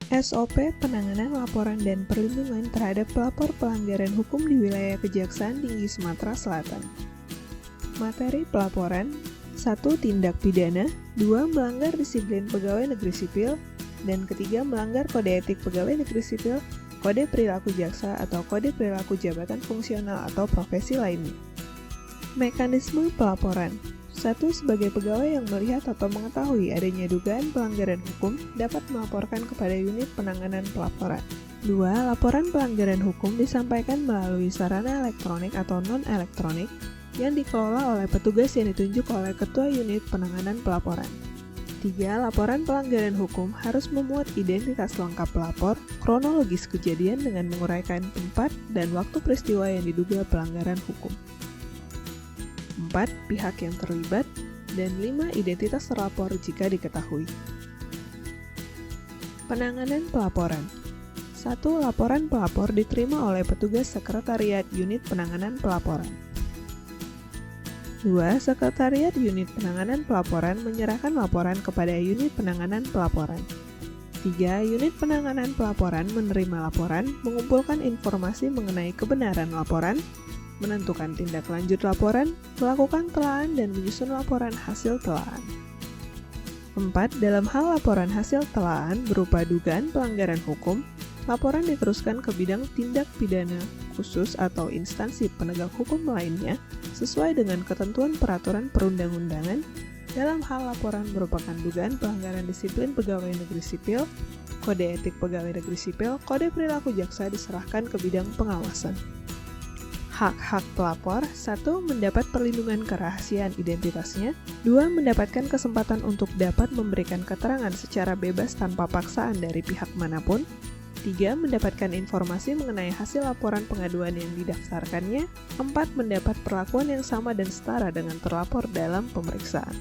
SOP Penanganan Laporan dan Perlindungan terhadap pelapor pelanggaran hukum di wilayah Kejaksaan Tinggi Sumatera Selatan. Materi pelaporan: 1. Tindak pidana, 2. Melanggar disiplin pegawai negeri sipil, dan ketiga melanggar kode etik pegawai negeri sipil, kode perilaku jaksa atau kode perilaku jabatan fungsional atau profesi lainnya. Mekanisme pelaporan: 1. Sebagai pegawai yang melihat atau mengetahui adanya dugaan pelanggaran hukum dapat melaporkan kepada unit penanganan pelaporan. 2. Laporan pelanggaran hukum disampaikan melalui sarana elektronik atau non-elektronik yang dikelola oleh petugas yang ditunjuk oleh Ketua Unit Penanganan Pelaporan. 3. Laporan pelanggaran hukum harus memuat identitas lengkap pelapor, kronologis kejadian dengan menguraikan tempat dan waktu peristiwa yang diduga pelanggaran hukum. 4. Pihak yang terlibat, dan 5. Identitas terlapor jika diketahui. Penanganan pelaporan: 1. Laporan pelapor diterima oleh petugas Sekretariat Unit Penanganan Pelaporan. 2. Sekretariat Unit Penanganan Pelaporan menyerahkan laporan kepada Unit Penanganan Pelaporan. 3. Unit Penanganan Pelaporan menerima laporan, mengumpulkan informasi mengenai kebenaran laporan, menentukan tindak lanjut laporan, melakukan telaan dan menyusun laporan hasil telaan. 4. Dalam hal laporan hasil telaan berupa dugaan pelanggaran hukum, laporan diteruskan ke bidang tindak pidana khusus atau instansi penegak hukum lainnya sesuai dengan ketentuan peraturan perundang-undangan. Dalam hal laporan merupakan dugaan pelanggaran disiplin pegawai negeri sipil, kode etik pegawai negeri sipil, kode perilaku jaksa diserahkan ke bidang pengawasan. Hak-hak pelapor: 1. Mendapat perlindungan kerahasiaan identitasnya, 2. Mendapatkan kesempatan untuk dapat memberikan keterangan secara bebas tanpa paksaan dari pihak manapun, 3. Mendapatkan informasi mengenai hasil laporan pengaduan yang didaftarkannya, 4. Mendapat perlakuan yang sama dan setara dengan terlapor dalam pemeriksaan.